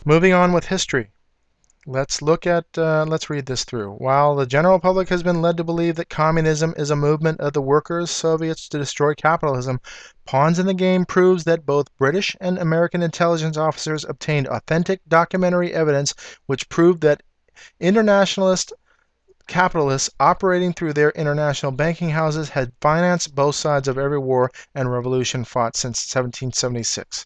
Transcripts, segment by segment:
Moving on with history. Let's read this through. While the general public has been led to believe that communism is a movement of the workers' Soviets to destroy capitalism, Pawns in the Game proves that both British and American intelligence officers obtained authentic documentary evidence which proved that internationalist capitalists operating through their international banking houses had financed both sides of every war and revolution fought since 1776.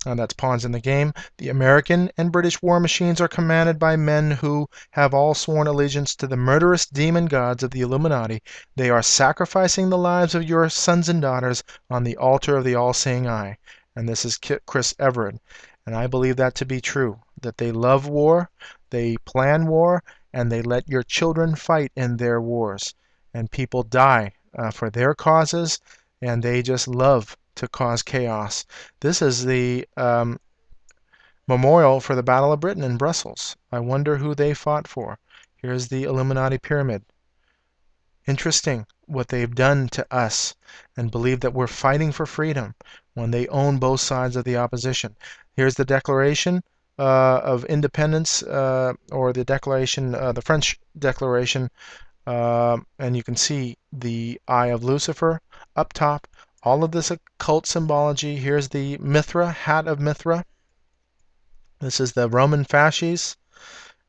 And that's Pawns in the Game. The American and British war machines are commanded by men who have all sworn allegiance to the murderous demon gods of the Illuminati. They are sacrificing the lives of your sons and daughters on the altar of the all-seeing eye. And this is Chris Everett. And I believe that to be true, that they love war, they plan war, and they let your children fight in their wars. And people die for their causes, and they just love to cause chaos. This is the memorial for the Battle of Britain in Brussels. I wonder who they fought for. Here's the Illuminati pyramid. Interesting what they've done to us and believe that we're fighting for freedom when they own both sides of the opposition. Here's the Declaration of Independence, or the Declaration, the French Declaration, and you can see the Eye of Lucifer up top. All of this occult symbology. Here's the Mithra, hat of Mithra. This is the Roman fasces.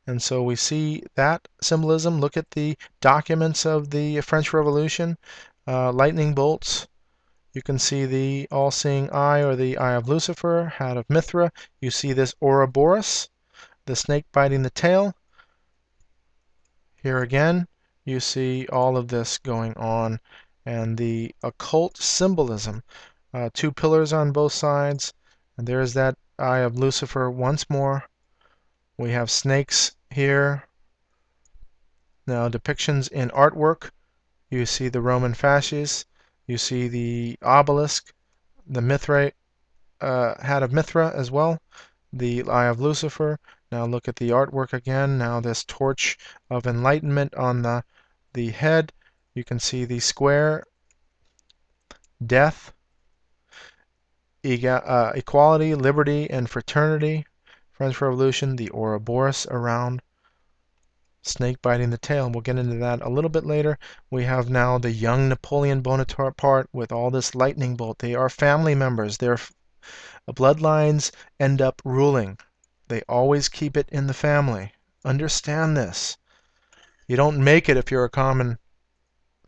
And so we see that symbolism. Look at the documents of the French Revolution. Lightning bolts. You can see the all-seeing eye, or the Eye of Lucifer, hat of Mithra. You see this Ouroboros, the snake biting the tail. Here again, you see all of this going on. And the occult symbolism. Two pillars on both sides. And there's that Eye of Lucifer once more. We have snakes here. Now depictions in artwork. You see the Roman fasces. You see the obelisk, the Mithra, hat of Mithra as well, the Eye of Lucifer. Now look at the artwork again. Now this torch of enlightenment on the head. You can see the square, death, equality, liberty, and fraternity. French Revolution, the Ouroboros around, snake biting the tail. We'll get into that a little bit later. We have now the young Napoleon Bonaparte with all this lightning bolt. They are family members. Their bloodlines end up ruling. They always keep it in the family. Understand this. You don't make it if you're a common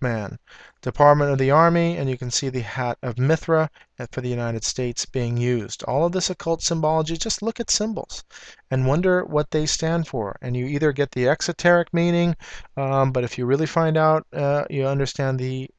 man. Department of the Army, and you can see the hat of Mithra for the United States being used. All of this occult symbology, just look at symbols and wonder what they stand for. And you either get the exoteric meaning, but if you really find out, you understand the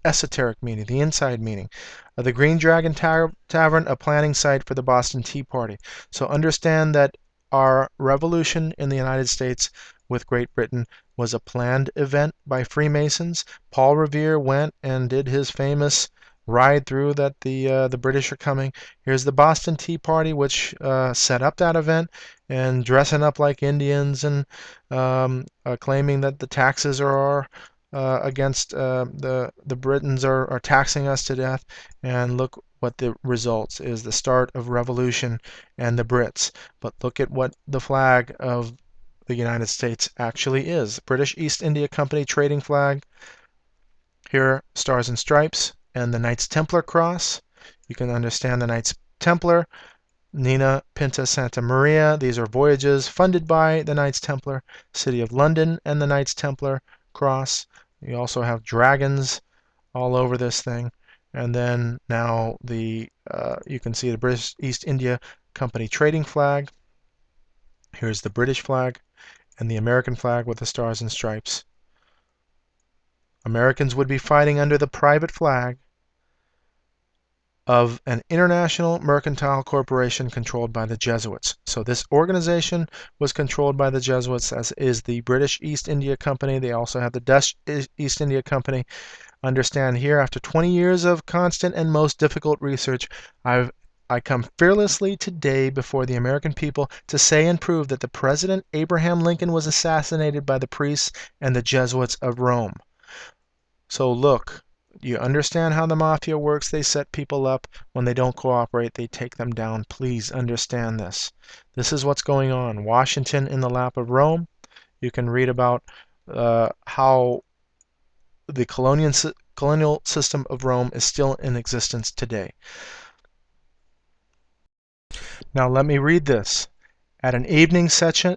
esoteric meaning, the inside meaning. The Green Dragon Tavern, a planning site for the Boston Tea Party. So understand that our revolution in the United States with Great Britain was a planned event by Freemasons. Paul Revere went and did his famous ride through that the British are coming. Here's the Boston Tea Party, which set up that event, and dressing up like Indians and claiming that the taxes are against the Britons are taxing us to death. And look what the results is: the start of revolution and the Brits. But look at what the flag of the United States actually is. British East India Company trading flag. Here, Stars and Stripes and the Knights Templar cross. You can understand the Knights Templar. Nina Pinta Santa Maria. These are voyages funded by the Knights Templar. City of London and the Knights Templar cross. You also have dragons all over this thing. And then now you can see the British East India Company trading flag. Here's the British flag and the American flag with the stars and stripes. Americans would be fighting under the private flag of an international mercantile corporation controlled by the Jesuits. So this organization was controlled by the Jesuits, as is the British East India Company. They also have the Dutch East India Company. Understand here, after 20 years of constant and most difficult research, I come fearlessly today before the American people to say and prove that the President Abraham Lincoln was assassinated by the priests and the Jesuits of Rome. So look, You understand how the mafia works. They set people up. When they don't cooperate, they take them down. Please understand this. This is what's going on. Washington in the lap of Rome. You can read about how the colonial system of Rome is still in existence today. Now let me read this. At an evening session,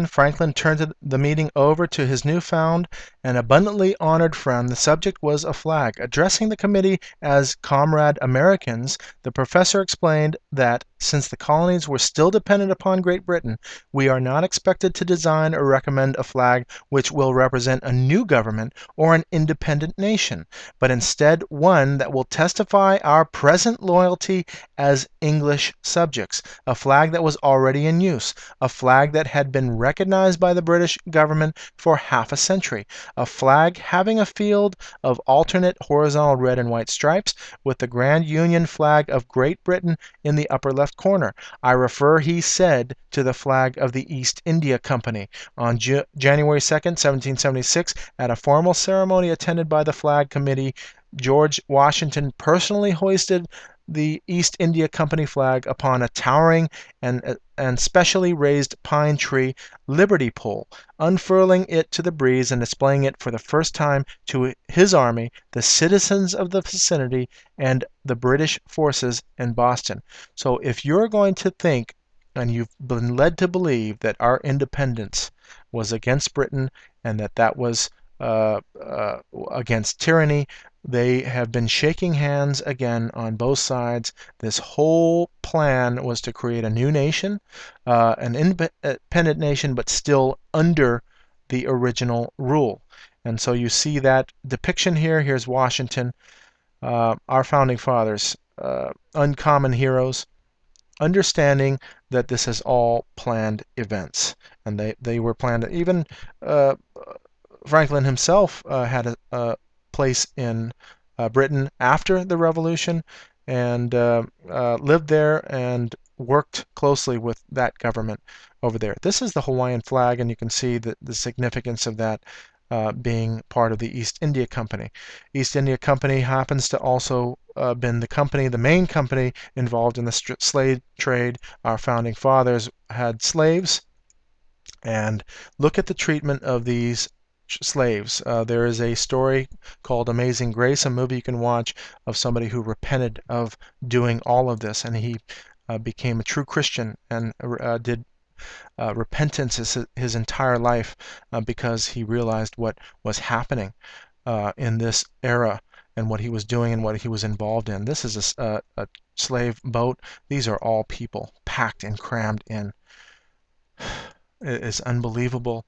Franklin turned the meeting over to his newfound and abundantly honored friend. The subject was a flag. Addressing the committee as Comrade Americans, the professor explained that, since the colonies were still dependent upon Great Britain, we are not expected to design or recommend a flag which will represent a new government or an independent nation, but instead one that will testify our present loyalty as English subjects, a flag that was already in use, a flag that had been recognized by the British government for half a century, a flag having a field of alternate horizontal red and white stripes, with the Grand Union flag of Great Britain in the upper left corner. I refer, he said, to the flag of the East India Company. On January 2nd, 1776, at a formal ceremony attended by the Flag Committee, George Washington personally hoisted the East India Company flag upon a towering and specially raised pine tree liberty pole, unfurling it to the breeze and displaying it for the first time to his army, the citizens of the vicinity, and the British forces in Boston. So if you're going to think, and you've been led to believe, that our independence was against Britain and that was against tyranny, they have been shaking hands again on both sides. This whole plan was to create a new nation, an independent nation, but still under the original rule. And so you see that depiction here. Here's Washington, our founding fathers, uncommon heroes, understanding that this is all planned events. And they were planned. Even Franklin himself had a place in Britain after the Revolution, and lived there and worked closely with that government over there. This is the Hawaiian flag, and you can see the significance of that being part of the East India Company. East India Company happens to also been the main company involved in the slave trade. Our founding fathers had slaves, and look at the treatment of these slaves. There is a story called Amazing Grace, a movie you can watch, of somebody who repented of doing all of this, and he became a true Christian and did repentance his entire life because he realized what was happening in this era and what he was doing and what he was involved in. This is a slave boat. These are all people packed and crammed in. It is unbelievable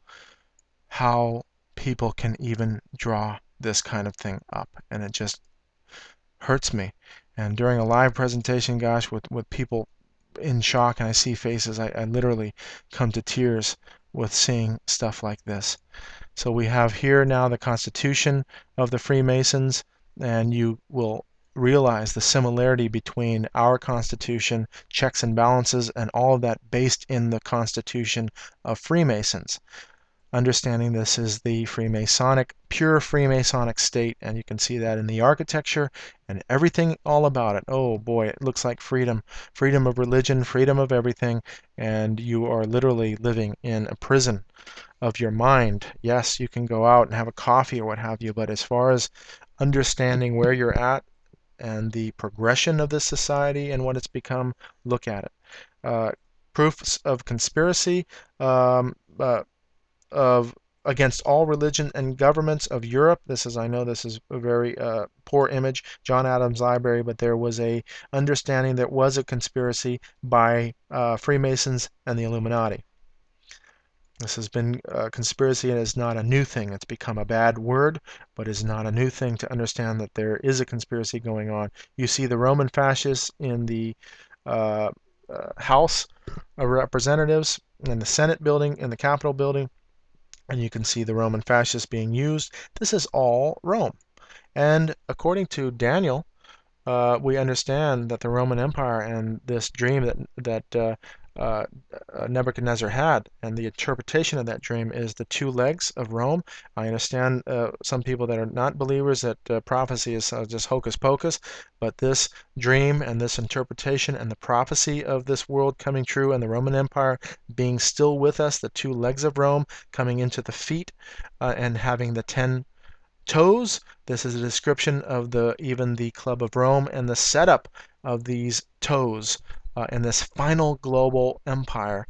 how people can even draw this kind of thing up, and it just hurts me. And during a live presentation, gosh, with people in shock, and I see faces, I literally come to tears with seeing stuff like this. So we have here now the Constitution of the Freemasons, and you will realize the similarity between our Constitution, checks and balances, and all of that based in the Constitution of Freemasons. Understanding this is the pure Freemasonic state, and you can see that in the architecture and everything all about it. Oh boy, it looks like freedom. Freedom of religion, freedom of everything, and you are literally living in a prison of your mind. Yes, you can go out and have a coffee or what have you, but as far as understanding where you're at and the progression of this society and what it's become, look at it. Proofs of conspiracy, of against all religion and governments of Europe. I know this is a very poor image, John Adams' library, but there was a understanding there was a conspiracy by Freemasons and the Illuminati. This has been conspiracy, and is not a new thing. It's become a bad word, but is not a new thing to understand that there is a conspiracy going on. You see the Roman fascists in the House of Representatives, in the Senate building, in the Capitol building, and you can see the Roman fascists being used. This is all Rome. And according to Daniel, we understand that the Roman Empire and this dream that Nebuchadnezzar had, and the interpretation of that dream is the two legs of Rome. I understand some people that are not believers that prophecy is just hocus pocus, but this dream and this interpretation and the prophecy of this world coming true and the Roman Empire being still with us, the two legs of Rome coming into the feet and having the 10 toes. This is a description of even the Club of Rome and the setup of these toes in this final global empire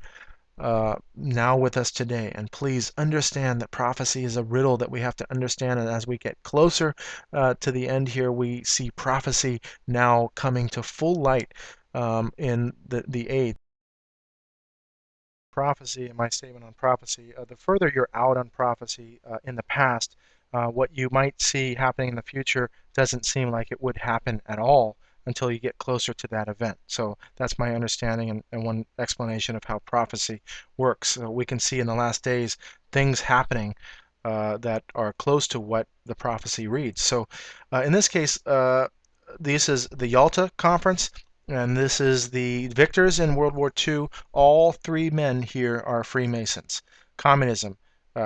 now with us today. And please understand that prophecy is a riddle that we have to understand. And as we get closer to the end here, we see prophecy now coming to full light in the age. Prophecy and my statement on prophecy, the further you're out on prophecy in the past, what you might see happening in the future doesn't seem like it would happen at all until you get closer to that event. So that's my understanding and one explanation of how prophecy works. We can see in the last days things happening that are close to what the prophecy reads. So in this case, this is the Yalta Conference. And this is the victors in World War II. All three men here are Freemasons. Communism,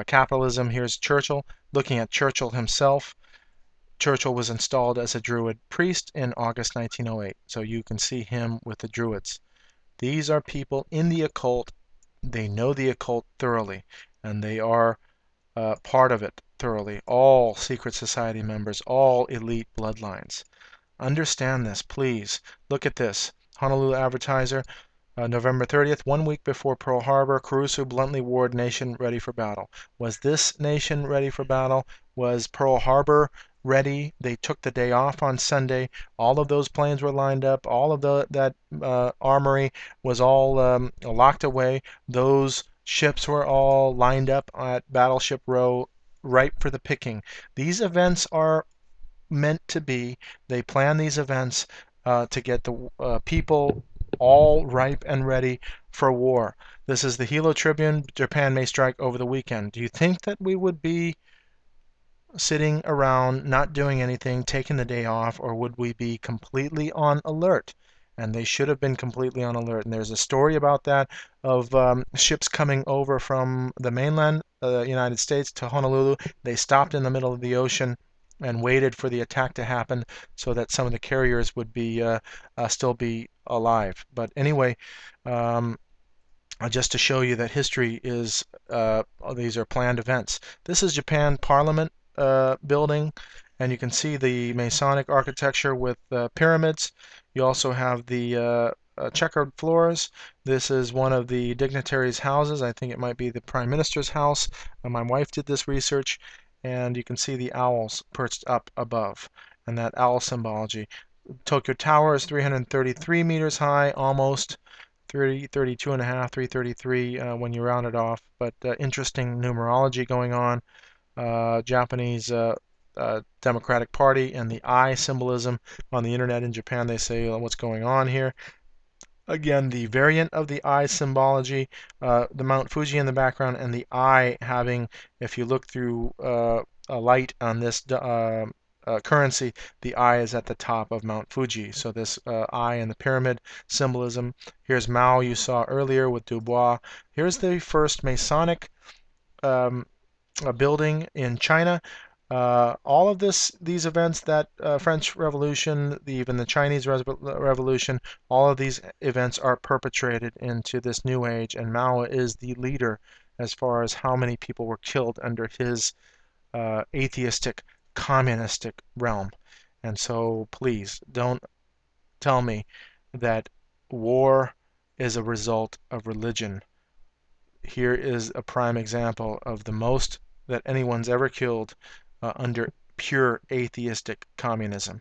capitalism. Here's Churchill. Looking at Churchill himself, Churchill was installed as a Druid priest in August 1908. So you can see him with the Druids. These are people in the occult. They know the occult thoroughly, and they are part of it thoroughly. All secret society members, all elite bloodlines. Understand this, please. Look at this. Honolulu Advertiser, November 30th, 1 week before Pearl Harbor, Caruso bluntly warned nation ready for battle. Was this nation ready for battle? Was Pearl Harbor ready? They took the day off on Sunday. All of those planes were lined up. All of that armory was all locked away. Those ships were all lined up at Battleship Row, ripe for the picking. These events are meant to be. They plan these events to get the people all ripe and ready for war. This is the Hilo Tribune. Japan may strike over the weekend. Do you think that we would be sitting around not doing anything, taking the day off, or would we be completely on alert? And they should have been completely on alert. And there's a story about that of ships coming over from the mainland United States to Honolulu. They stopped in the middle of the ocean and waited for the attack to happen so that some of the carriers would be still be alive. But anyway, just to show you that history is these are planned events. This is Japan Parliament building, and you can see the Masonic architecture with pyramids. You also have the checkered floors. This is one of the dignitaries' houses. I think it might be the Prime Minister's house. My wife did this research, and you can see the owls perched up above, and that owl symbology. Tokyo Tower is 333 meters high, almost 32 and a half, 333 when you round it off. But interesting numerology going on. Japanese Democratic Party and the eye symbolism on the internet in Japan. They say what's going on here. Again, the variant of the eye symbology, the Mount Fuji in the background, and the eye having, if you look through a light on this currency, the eye is at the top of Mount Fuji. So this eye and the pyramid symbolism. Here's Mao you saw earlier with Dubois. Here's the first Masonic building in China. All of these events, that French Revolution, even the Chinese Revolution, all of these events are perpetrated into this new age, and Mao is the leader as far as how many people were killed under his atheistic, communistic realm. And so please don't tell me that war is a result of religion. Here is a prime example of the most that anyone's ever killed under pure atheistic communism.